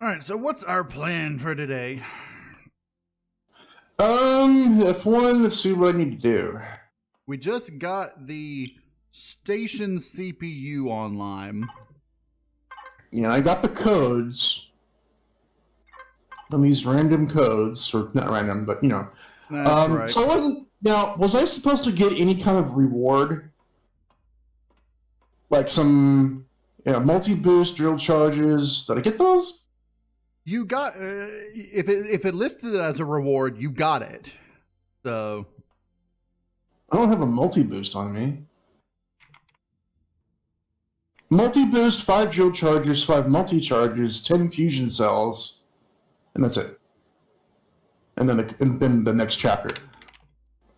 All right, so what's our plan for today? F1, let's see what I need to do. We just got the station CPU online. Yeah, I got the codes. On these random codes, or not random, but you know. That's right. So was I supposed to get any kind of reward? Like some multi-boost drill charges? Did I get those? You got if it listed it as a reward, you got it. So I don't have a multi-boost on me. Multi-boost, 5 drill charges, 5 multi-charges, 10 fusion cells, and that's it. And then the next chapter.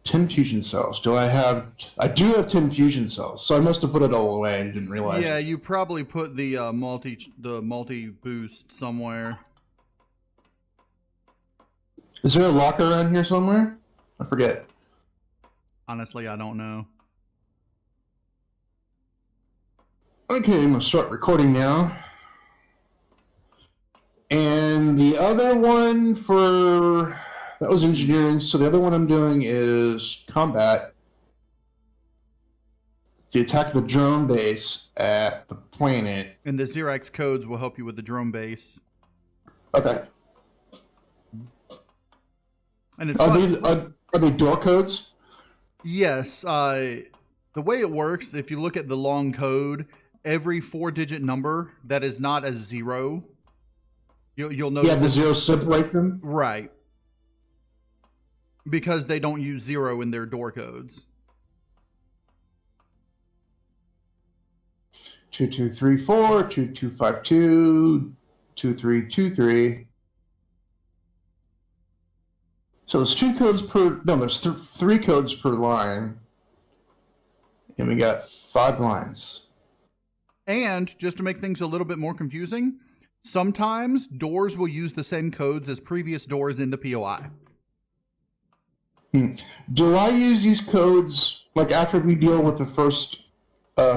10 fusion cells. I do have 10 fusion cells, so I must have put it all away and didn't realize. Yeah, you probably put the multi boost somewhere. Is there a locker around here somewhere? I forget. Honestly, I don't know. Okay, I'm gonna start recording now. And the other one that was engineering, so the other one I'm doing is combat. The attack of the drone base at the planet. And the Xerox codes will help you with the drone base. Okay. And it's are they door codes? Yes. The way it works, if you look at the long code, every 4-digit number that is not a 0, you'll notice. Yeah, the zeros separate them. Right. Because they don't use 0 in their door codes. 2234, 2252, 2323. So there's 2 codes per. No, there's 3 codes per line, and we got 5 lines. And just to make things a little bit more confusing, sometimes doors will use the same codes as previous doors in the POI. Do I use these codes like after we deal with the first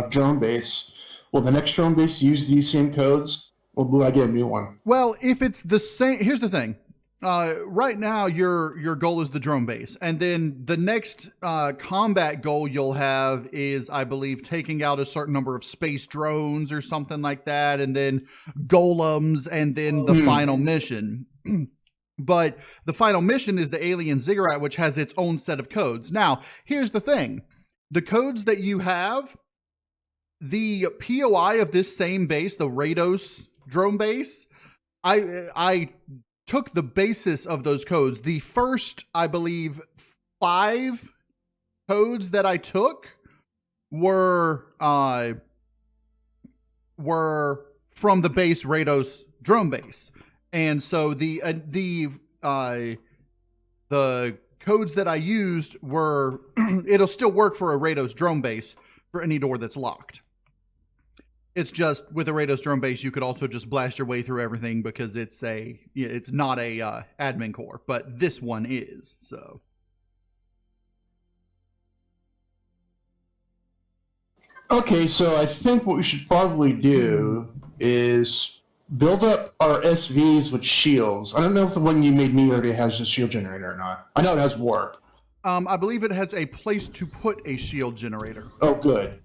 drone base? Will the next drone base use these same codes, or will I get a new one? Well, if it's the same, here's the thing. Right now, your goal is the drone base, and then the next combat goal you'll have is, I believe, taking out a certain number of space drones or something like that, and then golems, and then the final mission. But the final mission is the alien ziggurat, which has its own set of codes. Now, here's the thing. The codes that you have, the POI of this same base, the Rados drone base, I took the basis of those codes. The first, I believe, 5 codes that I took were from the base Rados drone base. And so the codes that I used were it'll still work for a Rados drone base for any door that's locked. It's just with a Rados drone base, you could also just blast your way through everything because it's not a admin core, but this one is. So. Okay, so I think what we should probably do is build up our SVs with shields. I don't know if the one you made me already has a shield generator or not. I know it has warp. I believe it has a place to put a shield generator. Oh, good.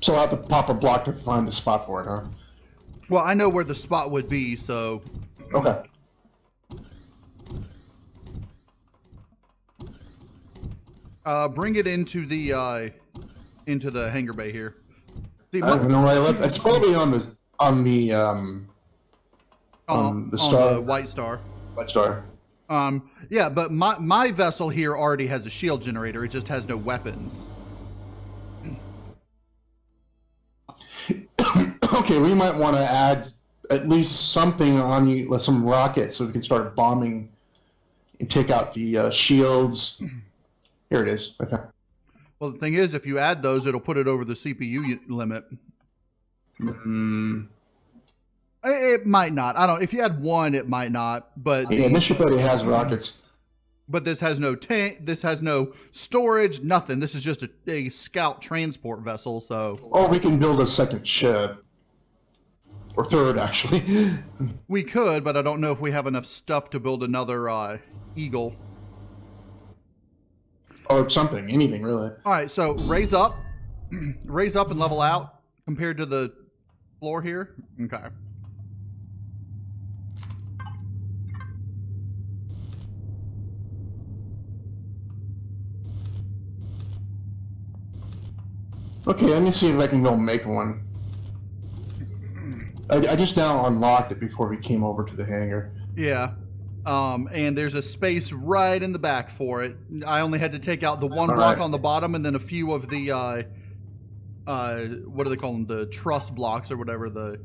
So I'll have to pop a block to find the spot for it, huh? Well, I know where the spot would be, so... Okay. Bring it into the hangar bay here. See, I don't know where I left. It's probably on the star. The White Star. White Star. Yeah, but my vessel here already has a shield generator. It just has no weapons. Okay, we might want to add at least something on you, like some rockets, so we can start bombing and take out the shields. Here it is. Okay. Well, the thing is, if you add those, it'll put it over the CPU limit. It might not. I don't. If you add 1, it might not. But yeah, this ship already has rockets. But this has no tank. This has no storage. Nothing. This is just a scout transport vessel. So. Or we can build a second ship. Or third, actually. We could, but I don't know if we have enough stuff to build another eagle. Or something, anything really. All right, so raise up and level out compared to the floor here. Okay. Okay, let me see if I can go make one. I just now unlocked it before we came over to the hangar. Yeah. And there's a space right in the back for it. I only had to take out the one block on the bottom and then a few of the, what do they call them? The truss blocks or whatever the...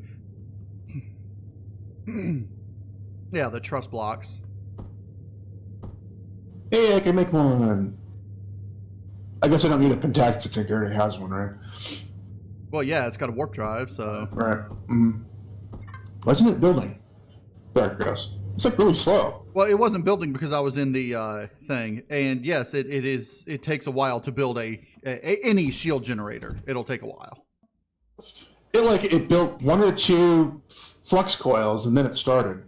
yeah, the truss blocks. Hey, I can make one. I guess I don't need a pentax tank. It already has one, right? Well, yeah, it's got a warp drive, so... Right. Why isn't it building? There it goes. It's like really slow. Well, it wasn't building because I was in the thing, and yes, it is. It takes a while to build any shield generator. It'll take a while. It built one or two flux coils and then it started.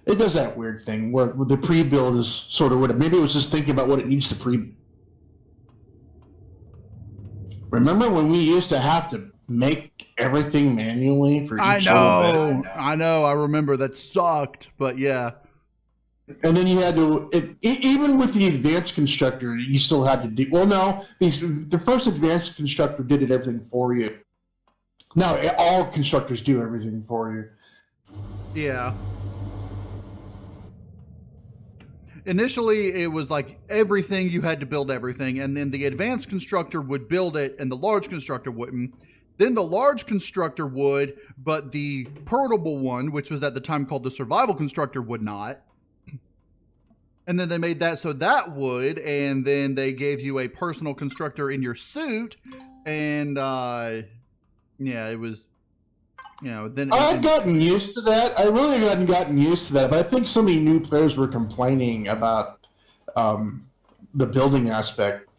It does that weird thing where the pre-build is sort of what. Maybe it was just thinking about what it needs to pre. Remember when we used to have to make everything manually for each I know. I remember that sucked, but yeah. And then you had to, even with the advanced constructor, you still had to do. Well, no, the first advanced constructor did everything for you. Now all constructors do everything for you. Yeah. Initially, it was like everything, you had to build everything, and then the advanced constructor would build it, and the large constructor wouldn't. Then the large constructor would, but the portable one, which was at the time called the survival constructor, would not. And then they made that so that would, and then they gave you a personal constructor in your suit, and yeah, it was, you know, then... I've gotten used to that. I really hadn't gotten used to that, but I think so many new players were complaining about the building aspect.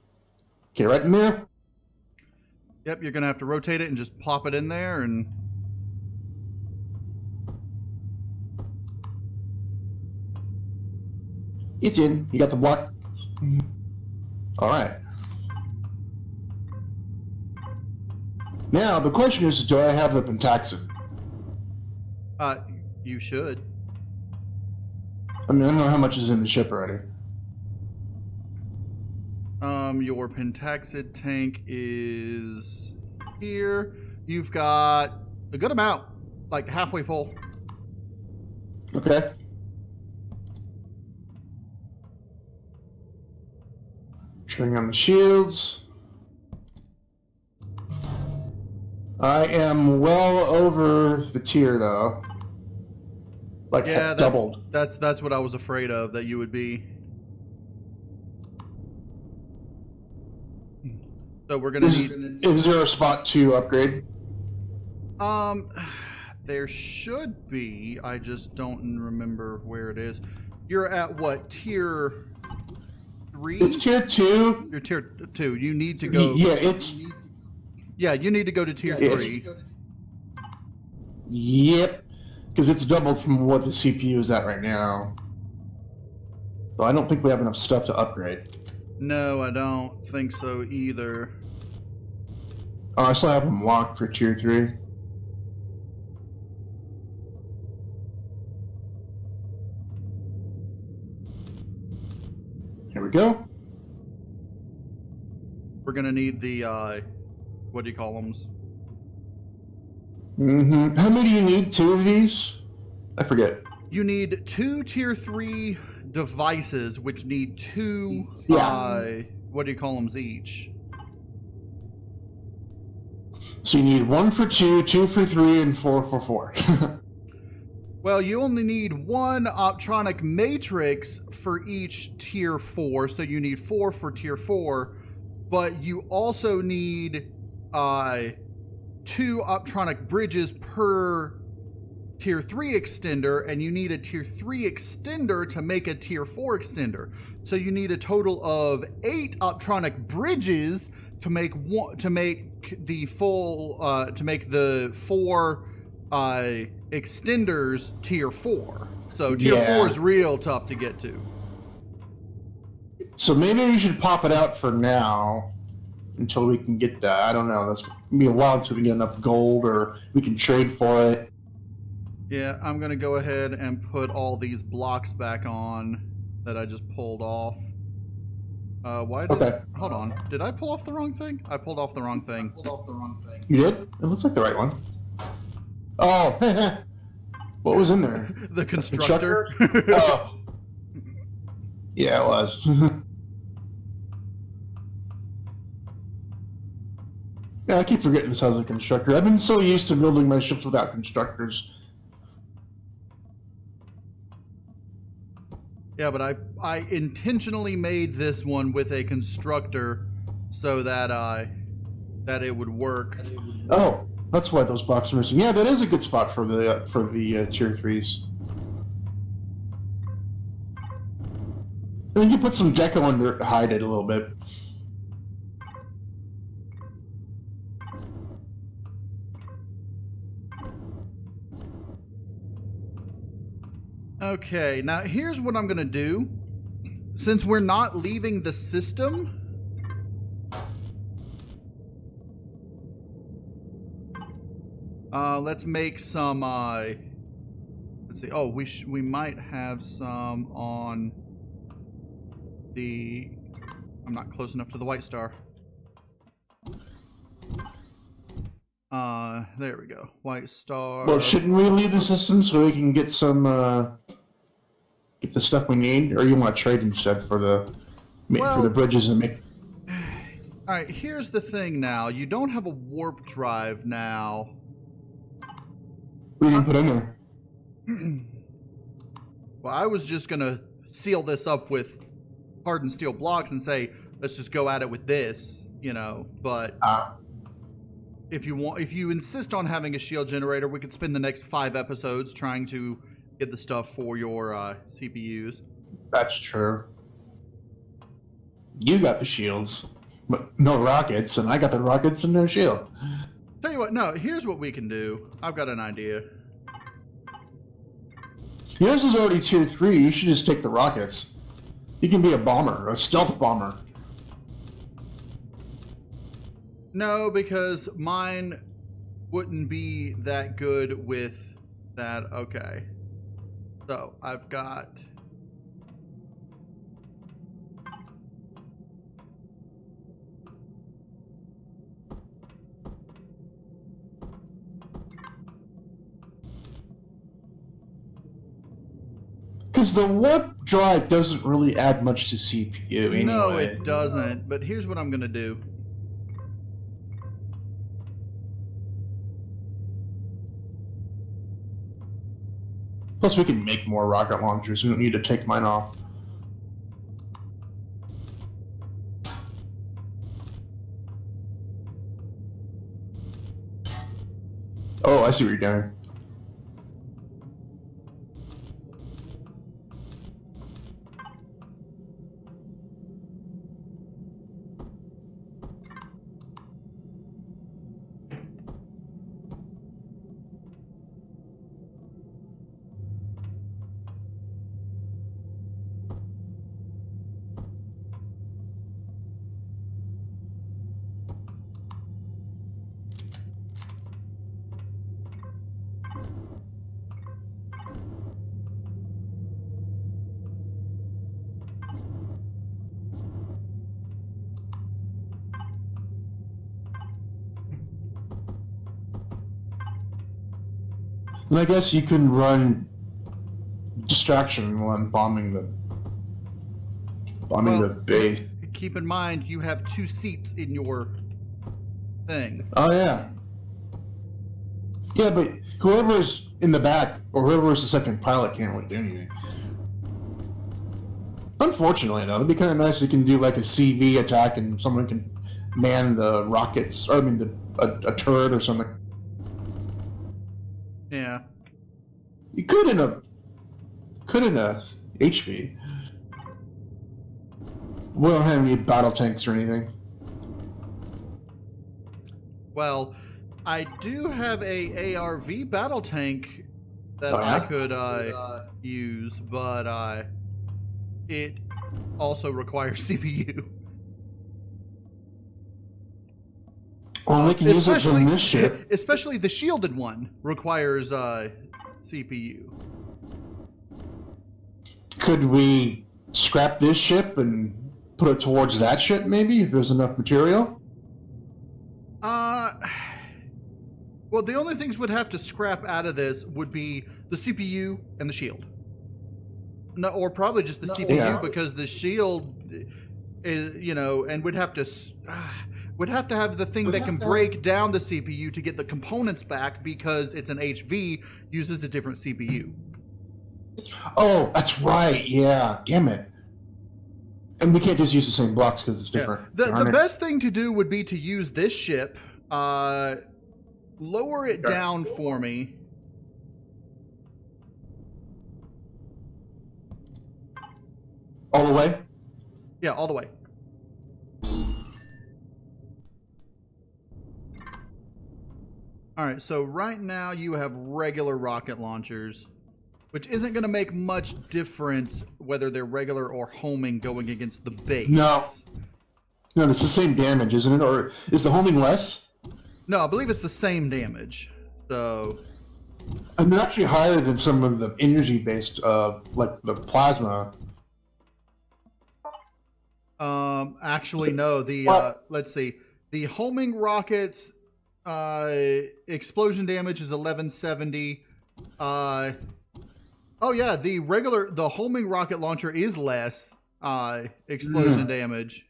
Okay, right in there? Yep, you're going to have to rotate it and just plop it in there, and... It's in. You got the block? All right. Now, the question is, do I have the pentaxid? You should. I mean, I don't know how much is in the ship already. Your pentaxid tank is here. You've got a good amount, like halfway full. Okay. Turning on the shields. I am well over the tier, though. Like, yeah, doubled. That's what I was afraid of, that you would be. So we're gonna need... Is there a spot to upgrade? There should be. I just don't remember where it is. You're at what, tier 3? It's tier 2. You're tier 2. You need to go... Yeah, it's... Yeah, you need to go to tier 3. Yep. Because it's doubled from what the CPU is at right now. So I don't think we have enough stuff to upgrade. No, I don't think so either. Oh, I still have them locked for tier 3. Here we go. We're gonna need the, what do you call them? How many do you need? 2 of these? I forget. You need 2 tier 3 devices, which need 2, what do you call them each? So you need 1 for 2, 2 for 3, and 4 for 4. Well, you only need 1 optronic matrix for each tier 4, so you need 4 for tier 4, but you also need 2 optronic bridges per tier 3 extender, and you need a tier 3 extender to make a tier 4 extender. So you need a total of 8 optronic bridges to make the full to make the 4 extenders tier 4. So tier 4 is real tough to get to. So maybe you should pop it out for now until we can get that. I don't know. That's gonna be a while until we get enough gold or we can trade for it. Yeah, I'm going to go ahead and put all these blocks back on that I just pulled off. Why did hold on. Did I pull off the wrong thing? I pulled off the wrong thing. You did? It looks like the right one. Oh, what was in there? The constructor. Oh. Yeah, it was. Yeah, I keep forgetting this has a constructor. I've been so used to building my ships without constructors. Yeah, but I intentionally made this one with a constructor so that that it would work. Oh, that's why those blocks are missing. Yeah, that is a good spot for the tier 3s. And then you put some deco under to hide it a little bit. Okay, now here's what I'm gonna do. Since we're not leaving the system, let's make some. Let's see. Oh, we might have some on the. I'm not close enough to the white star. There we go. White star. Well, shouldn't we leave the system so we can get some, get the stuff we need? Or you want to trade instead for the bridges and make... Alright, here's the thing now. You don't have a warp drive now. What do you put in there? Well, I was just gonna seal this up with hardened steel blocks and say, let's just go at it with this, you know, but... If you insist on having a shield generator, we could spend the next 5 episodes trying to get the stuff for your CPUs. That's true. You got the shields, but no rockets, and I got the rockets and no shield. Tell you what, no, here's what we can do. I've got an idea. Yours is already tier 3, you should just take the rockets. You can be a bomber, a stealth bomber. No, because mine wouldn't be that good with that. Okay. So I've got... Because the warp drive doesn't really add much to CPU anyway. No, it doesn't. But here's what I'm going to do. Plus, we can make more rocket launchers. We don't need to take mine off. Oh, I see what you're doing. And I guess you can run distraction when bombing the base. Keep in mind, you have 2 seats in your thing. Oh yeah. Yeah, but whoever's in the back or whoever's the second pilot can't really do anything. Unfortunately, though, it'd be kind of nice if you can do like a CV attack and someone can man the rockets. Or, I mean, a turret or something. Yeah. You could in a HV. We don't have any battle tanks or anything. Well, I do have a ARV battle tank that Oh, yeah? I could use, but it also requires CPU. Well, we can use it from this ship. Especially the shielded one requires CPU. Could we scrap this ship and put it towards that ship, maybe, if there's enough material? Well, the only things we'd have to scrap out of this would be the CPU and the shield. No, or probably just the CPU, because the shield is, you know, and we'd have to have the thing that can break down the CPU to get the components back, because it's an HV, uses a different CPU. Oh, that's right. Yeah, damn it. And we can't just use the same blocks because it's different. Yeah. The best thing to do would be to use this ship, lower it down for me. All the way? Yeah, all the way. All right, so right now you have regular rocket launchers, which isn't going to make much difference whether they're regular or homing going against the base. No, it's the same damage, isn't it? Or is the homing less? No, I believe it's the same damage. So, and they're actually higher than some of the energy-based, like the plasma. Actually, no. Let's see. The homing rockets, explosion damage is 1170. Oh yeah, the homing rocket launcher is less explosion damage.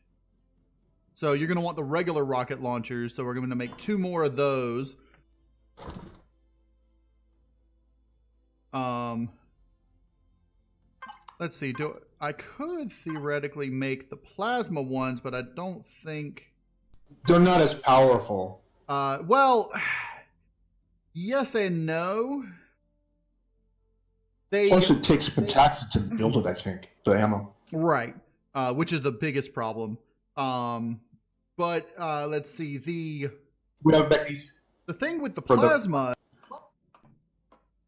So you're going to want the regular rocket launchers. So we're going to make 2 more of those. Let's see. I could theoretically make the plasma ones, but I don't think they're not as powerful. Well, yes and no. Plus, it takes pentaxid to build it, I think, the ammo. Right, which is the biggest problem. But let's see. The thing with the plasma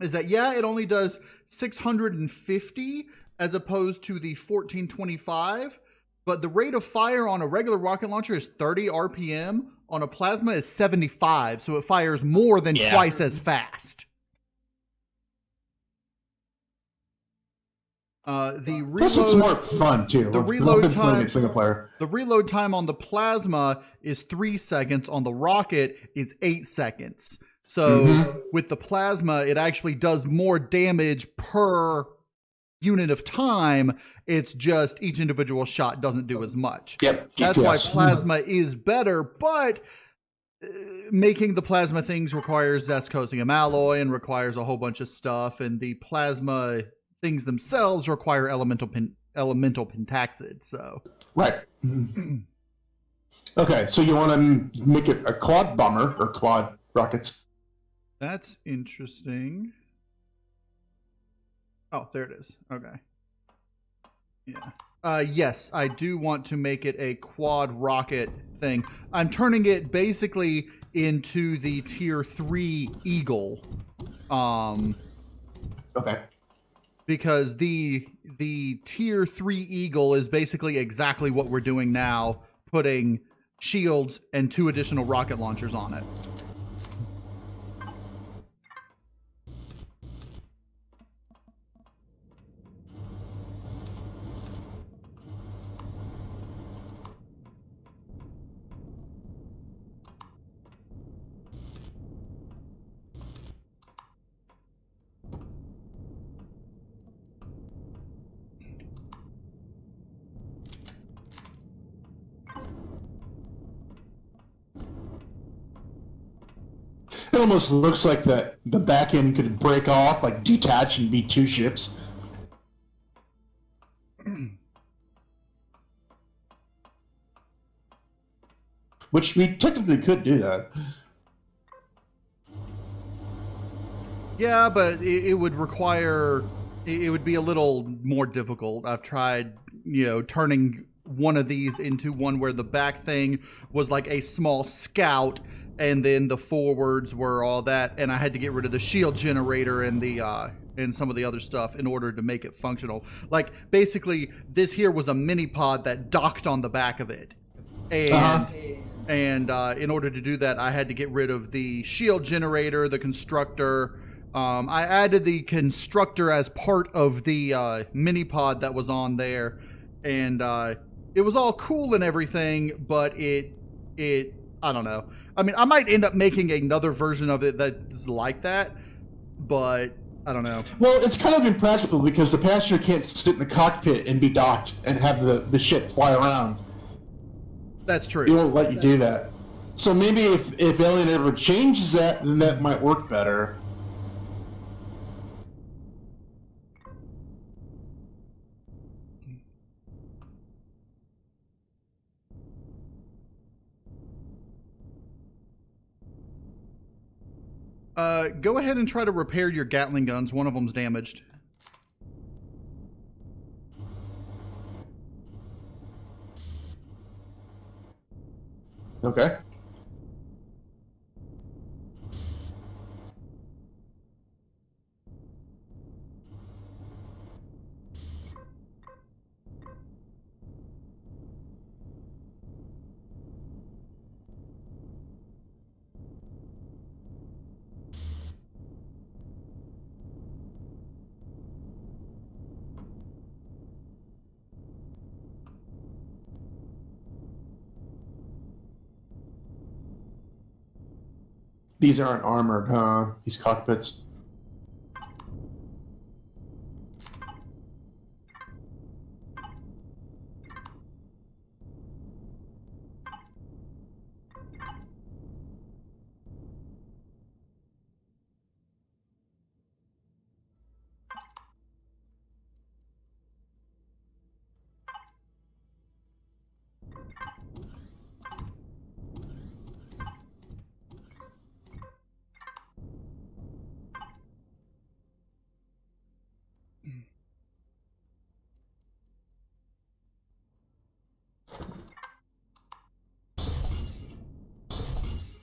is that, yeah, it only does 650 as opposed to the 1425, but the rate of fire on a regular rocket launcher is 30 RPM. On a plasma is 75, so it fires more than twice as fast. The reload, plus, it's more fun too. The reload time. The reload time on the plasma is 3 seconds. On the rocket, is 8 seconds. So with the plasma, it actually does more damage per unit of time. It's just each individual shot doesn't do as much. Yep. That's why plasma is better, but making the plasma things requires zescosium alloy and requires a whole bunch of stuff, and the plasma things themselves require elemental pentaxid. So right. Okay, so you want to make it a quad bomber or quad rockets? That's interesting. Oh, there it is. Okay. Yeah. Yes, I do want to make it a quad rocket thing. I'm turning it basically into the tier 3 Eagle. Okay. Because the tier 3 Eagle is basically exactly what we're doing now, putting shields and 2 additional rocket launchers on it. It almost looks like the back end could break off, like detach and be 2 ships. Which we technically could do that. Yeah, but it would require, it would be a little more difficult. I've tried, turning one of these into one where the back thing was like a small scout, and then the forwards were all that, and I had to get rid of the shield generator and the and some of the other stuff in order to make it functional. Like, basically, this here was a mini pod that docked on the back of it, and in order to do that, I had to get rid of the shield generator, the constructor. I added the constructor as part of the mini pod that was on there, and it was all cool and everything, but it I don't know. I mean, I might end up making another version of it that's like that, but I don't know. Well, it's kind of impractical because the passenger can't sit in the cockpit and be docked and have the ship fly around. That's true. It won't let you do that. So maybe if Alien ever changes that, then that might work better. Go ahead and try to repair your Gatling guns. One of them's damaged. Okay. These aren't armored, huh? These cockpits.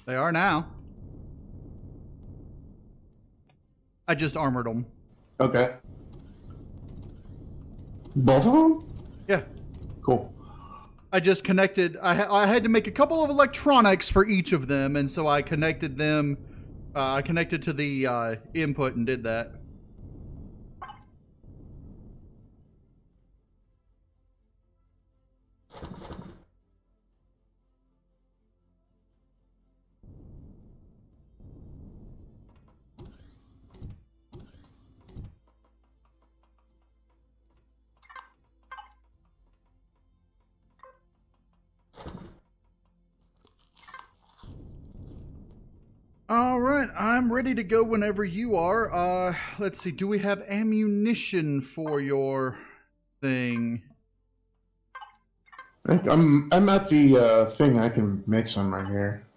They are now. I just armored them. Okay. Both of them? Yeah. Cool. I just connected. I had to make a couple of electronics for each of them, and so I connected them. I connected to the input and did that. All right, I'm ready to go whenever you are. Let's see. Do we have ammunition for your thing? I think I'm at the thing. I can make some right here.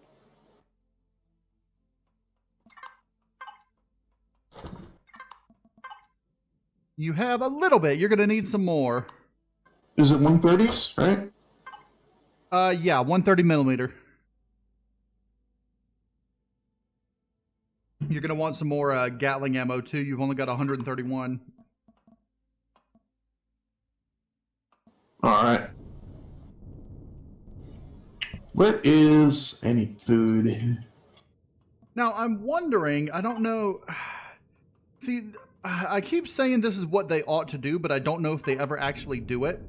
You have a little bit. You're gonna need some more. Is it 130s, right? Yeah, 130 millimeter. You're gonna want some more Gatling ammo too. You've only got 131. All right. Where is any food? Now I'm wondering. I don't know. See, I keep saying this is what they ought to do, but I don't know if they ever actually do it.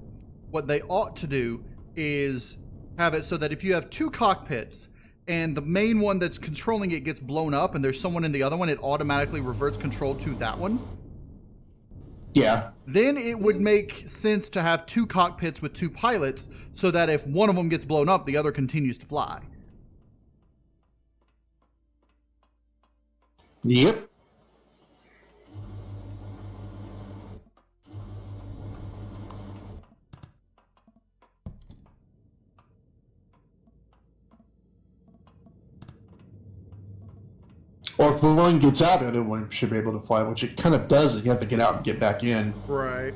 What they ought to do is have it so that if you have two cockpits and the main one that's controlling it gets blown up and there's someone in the other one, it automatically reverts control to that one. Yeah. Then it would make sense to have two cockpits with two pilots so that if one of them gets blown up, the other continues to fly. Yep. Or if one gets out, the other one should be able to fly, which it kind of does. You have to get out and get back in. Right.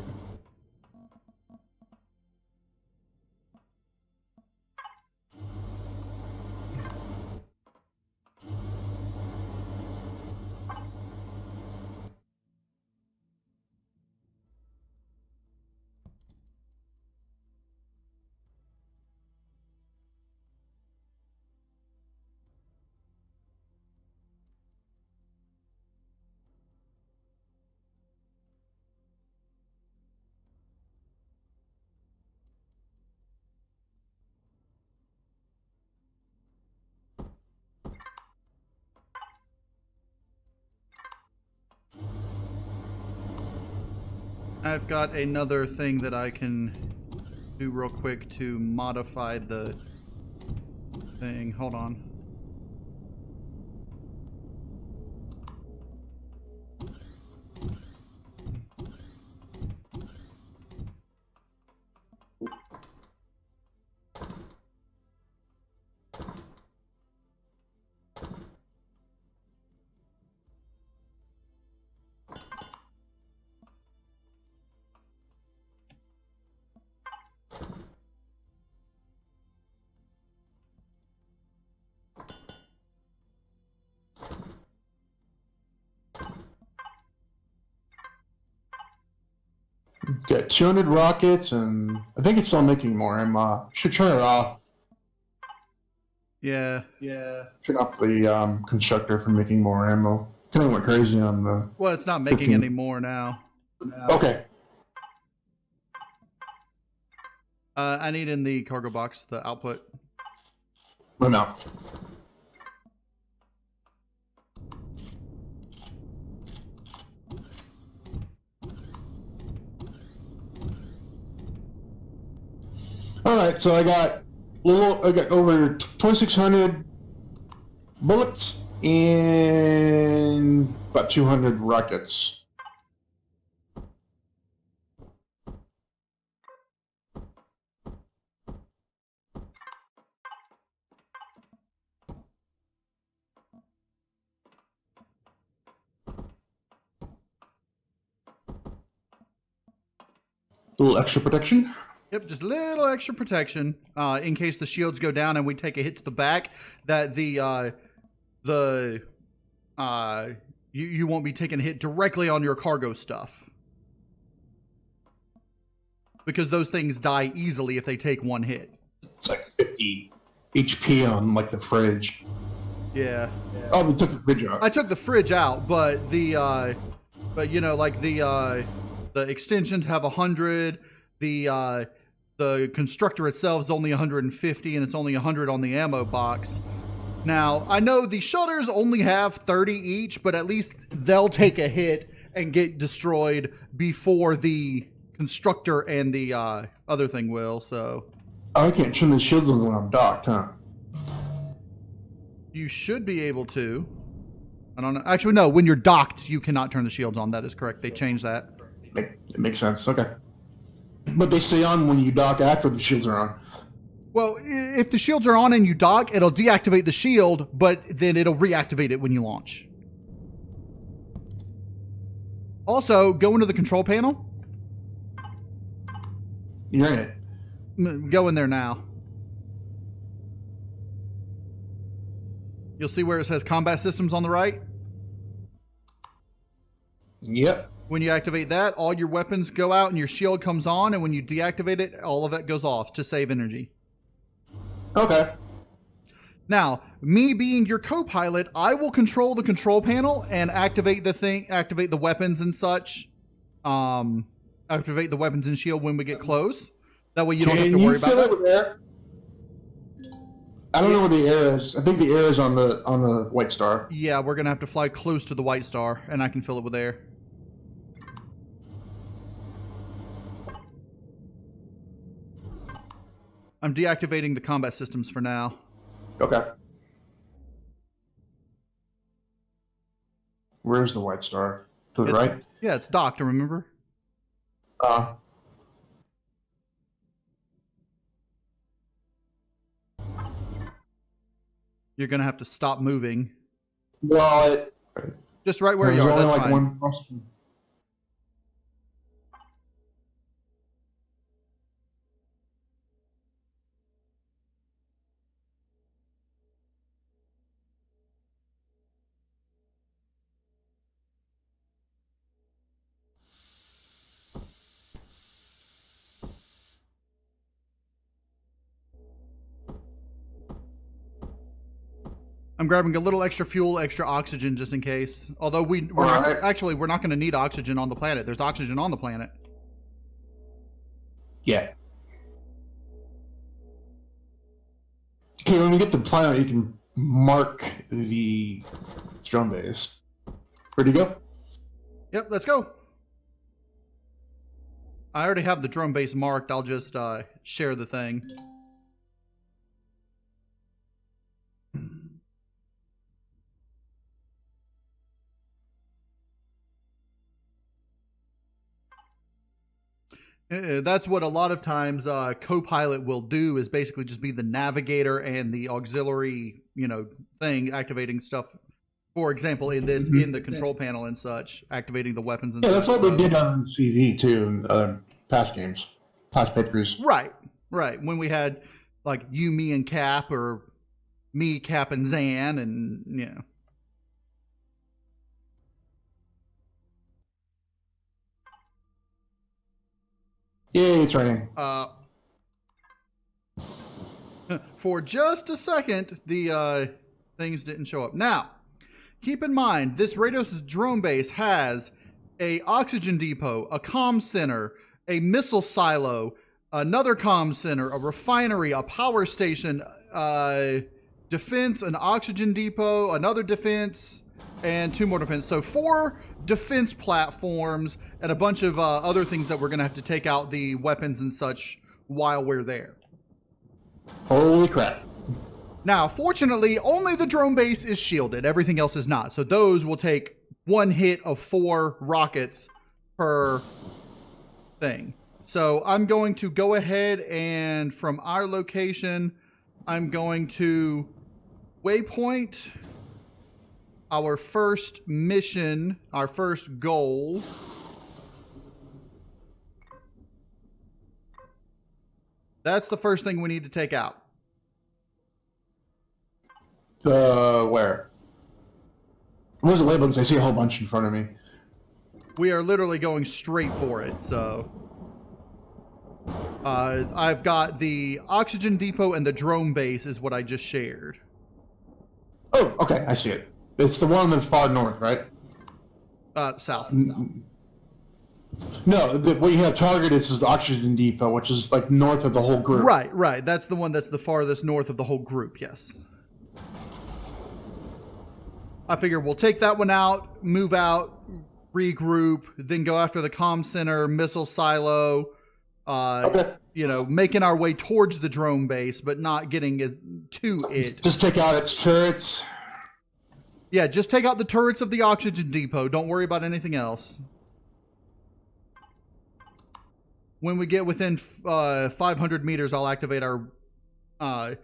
I've got another thing that I can do real quick to modify the thing. Hold on. Got 200 rockets, and I think it's still making more. Should turn it off. Yeah. Turn off the constructor from making more ammo. Kind of went crazy on the. Well, it's not making 15. any more now. Okay. I need in the cargo box the output. I'm out. All right, so I got over 2,600 bullets and about 200 rockets. A little extra protection. Yep, just a little extra protection in case the shields go down and we take a hit to the back. That you won't be taking a hit directly on your cargo stuff, because those things die easily if they take one hit. It's like 50 HP on like the fridge. Yeah. Oh, we took the fridge out. I took the fridge out, but the extensions have 100. The constructor itself is only 150, and it's only 100 on the ammo box. Now, I know the shutters only have 30 each, but at least they'll take a hit and get destroyed before the constructor and the other thing will, so... Oh, I can't turn the shields on when I'm docked, huh? You should be able to. I don't know. Actually, no. When you're docked, you cannot turn the shields on. That is correct. They changed that. It makes sense. Okay. But they stay on when you dock after the shields are on. Well, if the shields are on and you dock, it'll deactivate the shield, but then it'll reactivate it when you launch. Also, go into the control panel. You're in it. Go in there now. You'll see where it says combat systems on the right. Yep. When you activate that, all your weapons go out and your shield comes on, and when you deactivate it, all of it goes off to save energy. Okay. Now, me being your co-pilot, I will control the control panel and activate the weapons and such. Activate the weapons and shield when we get close. That way you don't have to worry about that. I don't know where the air is. I think the air is on the White Star. Yeah, we're gonna have to fly close to the White Star, and I can fill it with air. I'm deactivating the combat systems for now. Okay. Where's the White Star? To the right? Yeah, it's docked, remember? You're going to have to stop moving. Well, just right where you are, that's fine. One. I'm grabbing a little extra fuel, extra oxygen, just in case. Although we're not going to need oxygen on the planet. There's oxygen on the planet. Yeah. Okay, when we get to the planet, you can mark the drone base. Ready to go? Yep, let's go. I already have the drone base marked. I'll just share the thing. That's what a lot of times Copilot will do, is basically just be the navigator and the auxiliary, thing, activating stuff. For example, in this, in the control panel and such, activating the weapons and Yeah, such. that's what we did on CV too in past games, past playthroughs. Right. When we had like you, me, and Cap, or me, Cap, and Zan, and Yay, it's raining. For just a second, the things didn't show up. Now, keep in mind, this Rados drone base has a oxygen depot, a comm center, a missile silo, another comm center, a refinery, a power station, defense, an oxygen depot, another defense, and 2 more defense. So 4 defense platforms and a bunch of other things that we're going to have to take out the weapons and such while we're there. Holy crap. Now, fortunately, only the drone base is shielded. Everything else is not. So those will take 1 hit of 4 rockets per thing. So I'm going to go ahead and from our location, I'm going to waypoint our first mission, our first goal. That's the first thing we need to take out. Where? What was it labeled? Because I see a whole bunch in front of me. We are literally going straight for it, so... I've got the oxygen depot and the drone base is what I just shared. Oh, okay, I see it. It's the one in the far north, right? South. No, what you have targeted is the oxygen depot, which is like north of the whole group. Right. That's the one that's the farthest north of the whole group, yes. I figure we'll take that one out, move out, regroup, then go after the comm center, missile silo, Okay. Making our way towards the drone base, but not getting to it. Just take out its turrets. Yeah, just take out the turrets of the oxygen depot. Don't worry about anything else. When we get within 500 meters, I'll activate our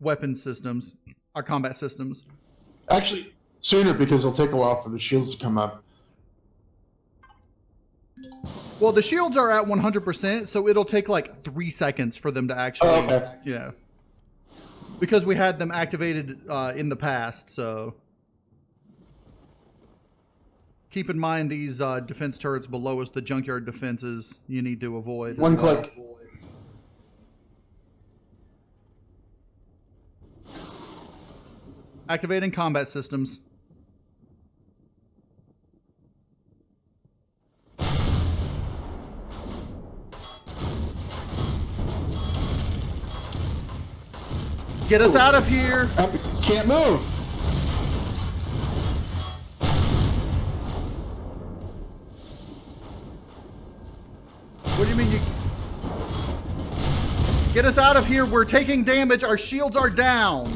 weapon systems, our combat systems. Actually, sooner, because it'll take a while for the shields to come up. Well, the shields are at 100%, so it'll take like 3 seconds for them to actually... Oh, okay. Yeah. Because we had them activated in the past, so... Keep in mind these defense turrets below us, the junkyard defenses you need to avoid. One click. Activating combat systems. Get us out of here! Can't move! What do you mean you... Get us out of here! We're taking damage! Our shields are down!